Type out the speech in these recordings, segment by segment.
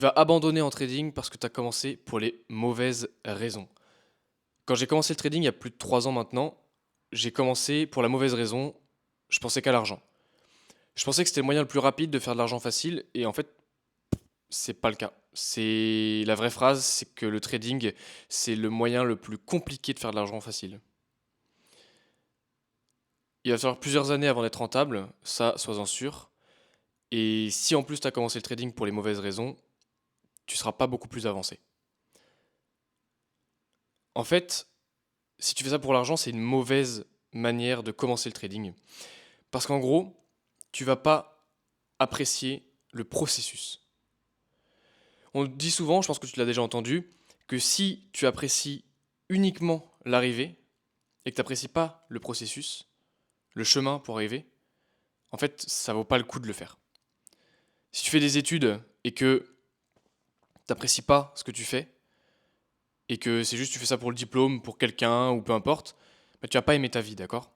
Tu vas abandonner en trading parce que tu as commencé pour les mauvaises raisons. Quand j'ai commencé le trading il y a plus de 3 ans maintenant, j'ai commencé pour la mauvaise raison, je pensais qu'à l'argent. Je pensais que c'était le moyen le plus rapide de faire de l'argent facile et en fait, c'est pas le cas. C'est la vraie phrase, c'est que le trading, c'est le moyen le plus compliqué de faire de l'argent facile. Il va falloir plusieurs années avant d'être rentable, ça, sois-en sûr. Et si en plus tu as commencé le trading pour les mauvaises raisons, tu seras pas beaucoup plus avancé. En fait, si tu fais ça pour l'argent, c'est une mauvaise manière de commencer le trading. Parce qu'en gros, tu vas pas apprécier le processus. On dit souvent, je pense que tu l'as déjà entendu, que si tu apprécies uniquement l'arrivée et que tu n'apprécies pas le processus, le chemin pour arriver, en fait, ça vaut pas le coup de le faire. Si tu fais des études et que tu n'apprécies pas ce que tu fais et que c'est juste tu fais ça pour le diplôme, pour quelqu'un ou peu importe, bah, tu vas pas aimer ta vie, d'accord?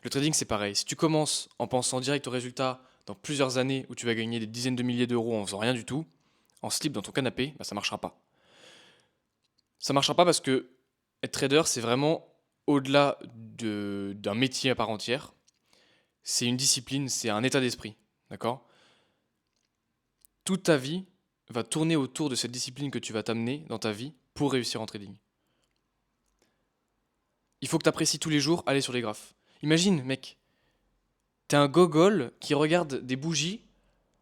Le trading, c'est pareil. Si tu commences en pensant direct au résultat dans plusieurs années où tu vas gagner des dizaines de milliers d'euros en faisant rien du tout, en slip dans ton canapé, bah, ça marchera pas. Ça marchera pas parce que être trader, c'est vraiment au-delà d'un métier à part entière. C'est une discipline, c'est un état d'esprit. D'accord? Toute ta vie va tourner autour de cette discipline que tu vas t'amener dans ta vie pour réussir en trading. Il faut que tu apprécies tous les jours aller sur les graphes. Imagine, mec, t'es un gogol qui regarde des bougies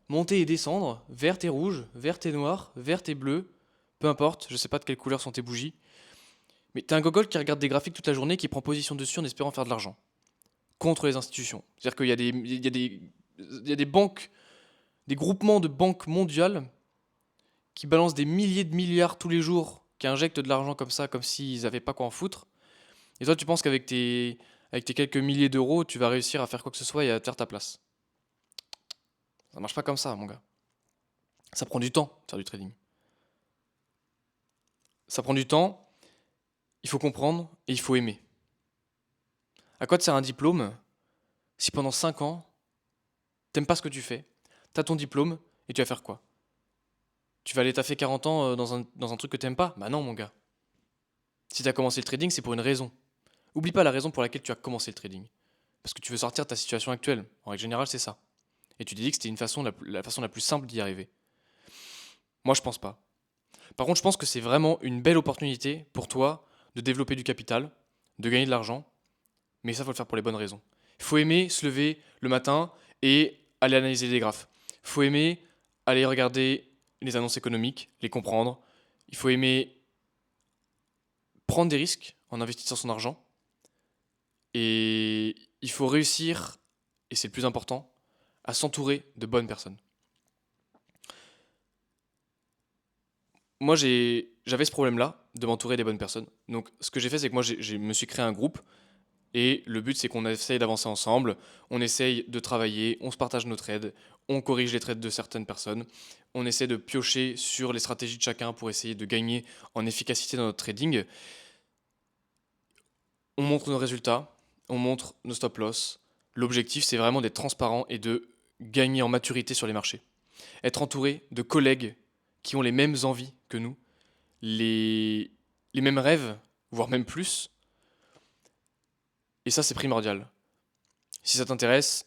monter et descendre, verte et rouge, verte et noire, verte et bleue, peu importe, je sais pas de quelle couleur sont tes bougies, mais t'es un gogol qui regarde des graphiques toute la journée, qui prend position dessus en espérant faire de l'argent, contre les institutions. C'est-à-dire qu'il y a des banques, des groupements de banques mondiales qui balancent des milliers de milliards tous les jours, qui injectent de l'argent comme ça, comme s'ils avaient pas quoi en foutre. Et toi, tu penses avec tes quelques milliers d'euros, tu vas réussir à faire quoi que ce soit et à te faire ta place. Ça marche pas comme ça, mon gars. Ça prend du temps de faire du trading. Ça prend du temps, il faut comprendre et il faut aimer. À quoi te sert un diplôme si pendant 5 ans, t'aimes pas ce que tu fais, t'as ton diplôme et tu vas faire quoi? Tu vas aller taffer 40 ans dans un truc que t'aimes pas? Bah non, mon gars. Si t'as commencé le trading, c'est pour une raison. Oublie pas la raison pour laquelle tu as commencé le trading. Parce que tu veux sortir de ta situation actuelle. En règle générale, c'est ça. Et tu t'es dit que c'était la façon la plus simple d'y arriver. Moi, je pense pas. Par contre, je pense que c'est vraiment une belle opportunité pour toi de développer du capital, de gagner de l'argent, mais ça, faut le faire pour les bonnes raisons. Il faut aimer se lever le matin et aller analyser les graphes. Il faut aimer aller regarder les annonces économiques, les comprendre. Il faut aimer prendre des risques en investissant son argent. Et il faut réussir, et c'est le plus important, à s'entourer de bonnes personnes. Moi, j'avais ce problème-là de m'entourer des bonnes personnes. Donc, ce que j'ai fait, c'est que moi, je me suis créé un groupe. Et le but, c'est qu'on essaye d'avancer ensemble, on essaye de travailler, on se partage nos trades, on corrige les trades de certaines personnes, on essaie de piocher sur les stratégies de chacun pour essayer de gagner en efficacité dans notre trading. On montre nos résultats, on montre nos stop loss. L'objectif, c'est vraiment d'être transparent et de gagner en maturité sur les marchés. Être entouré de collègues qui ont les mêmes envies que nous, les, les mêmes rêves, voire même plus. Et ça, c'est primordial. Si ça t'intéresse,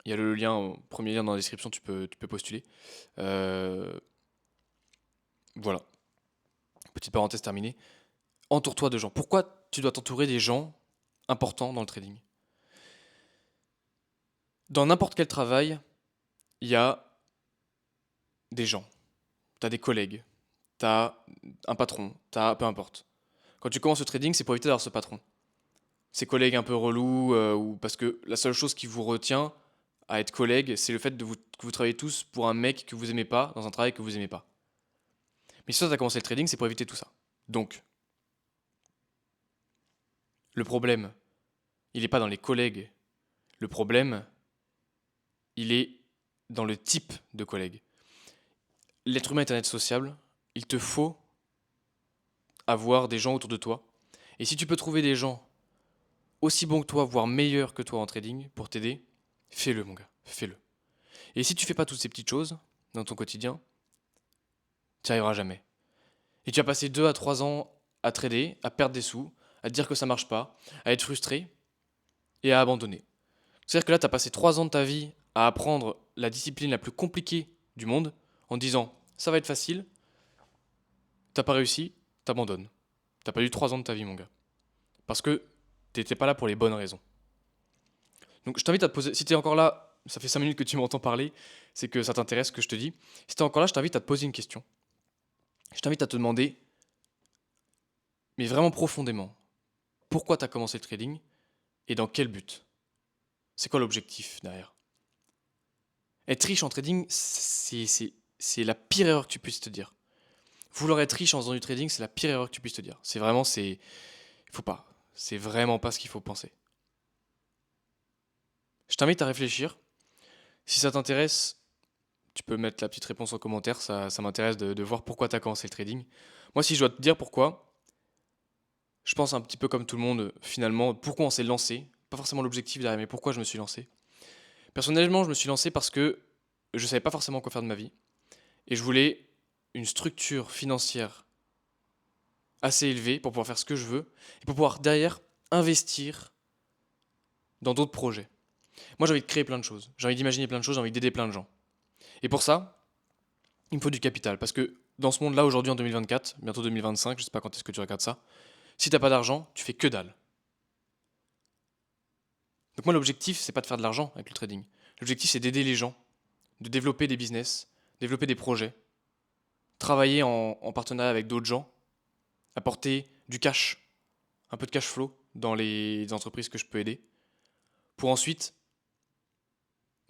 il y a le lien, premier lien dans la description, tu peux postuler. Euh, voilà, petite parenthèse terminée. Entoure-toi de gens. Pourquoi tu dois t'entourer des gens importants dans le trading? Dans n'importe quel travail, il y a des gens. Tu as des collègues, tu as un patron, peu importe. Quand tu commences le trading, c'est pour éviter d'avoir ce patron. Ces collègues un peu relous, ou parce que la seule chose qui vous retient à être collègue, c'est le fait que vous travaillez tous pour un mec que vous aimez pas, dans un travail que vous aimez pas. Mais si toi, tu as commencé le trading, c'est pour éviter tout ça. Donc, le problème, il n'est pas dans les collègues. Le problème, il est dans le type de collègue. L'être humain est un être sociable. Il te faut avoir des gens autour de toi. Et si tu peux trouver des gens aussi bons que toi, voire meilleurs que toi en trading pour t'aider, fais-le, mon gars. Fais-le. Et si tu fais pas toutes ces petites choses dans ton quotidien, tu n'y arriveras jamais. Et tu vas passer 2 à 3 ans à trader, à perdre des sous, à te dire que ça marche pas, à être frustré et à abandonner. C'est-à-dire que là, tu as passé 3 ans de ta vie à apprendre la discipline la plus compliquée du monde en disant ça va être facile, t'as pas réussi, t'abandonnes. T'as perdu 3 ans de ta vie, mon gars. Parce que t'étais pas là pour les bonnes raisons. Donc je t'invite à te poser, si t'es encore là, ça fait 5 minutes que tu m'entends parler, c'est que ça t'intéresse ce que je te dis. Si t'es encore là, je t'invite à te poser une question. Je t'invite à te demander, mais vraiment profondément, pourquoi t'as commencé le trading et dans quel but? C'est quoi l'objectif derrière? Être riche en trading, c'est la pire erreur que tu puisses te dire. Vouloir être riche en faisant du trading, c'est la pire erreur que tu puisses te dire. C'est vraiment, c'est. Il faut pas. C'est vraiment pas ce qu'il faut penser. Je t'invite à réfléchir. Si ça t'intéresse, tu peux mettre la petite réponse en commentaire. Ça m'intéresse de voir pourquoi tu as commencé le trading. Moi, si je dois te dire pourquoi, je pense un petit peu comme tout le monde, finalement, pourquoi on s'est lancé. Pas forcément l'objectif derrière, mais pourquoi je me suis lancé. Personnellement, je me suis lancé parce que je savais pas forcément quoi faire de ma vie. Et je voulais une structure financière assez élevée pour pouvoir faire ce que je veux. Et pour pouvoir derrière investir dans d'autres projets. Moi, j'ai envie de créer plein de choses. J'ai envie d'imaginer plein de choses. J'ai envie d'aider plein de gens. Et pour ça, il me faut du capital. Parce que dans ce monde-là, aujourd'hui, en 2024, bientôt 2025, je sais pas quand est-ce que tu regardes ça, si t'as pas d'argent, tu fais que dalle. Donc moi, l'objectif, c'est pas de faire de l'argent avec le trading. L'objectif, c'est d'aider les gens, de développer des business, développer des projets, travailler en partenariat avec d'autres gens, apporter du cash, un peu de cash flow dans les entreprises que je peux aider, pour ensuite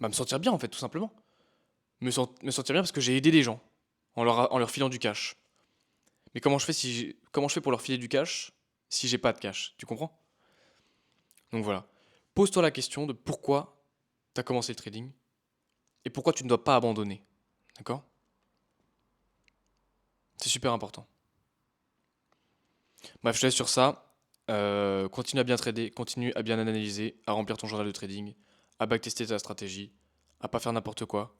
me sentir bien, en fait, tout simplement. Me sentir bien parce que j'ai aidé des gens en leur filant du cash. Mais comment je fais pour leur filer du cash si j'ai pas de cash? Tu comprends? Donc voilà. Pose-toi la question de pourquoi tu as commencé le trading et pourquoi tu ne dois pas abandonner. D'accord? C'est super important. Bref, je te laisse sur ça. Continue à bien trader, continue à bien analyser, à remplir ton journal de trading, à backtester ta stratégie, à pas faire n'importe quoi.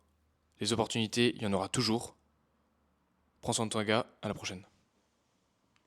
Les opportunités, il y en aura toujours. Prends soin de toi, gars. À la prochaine.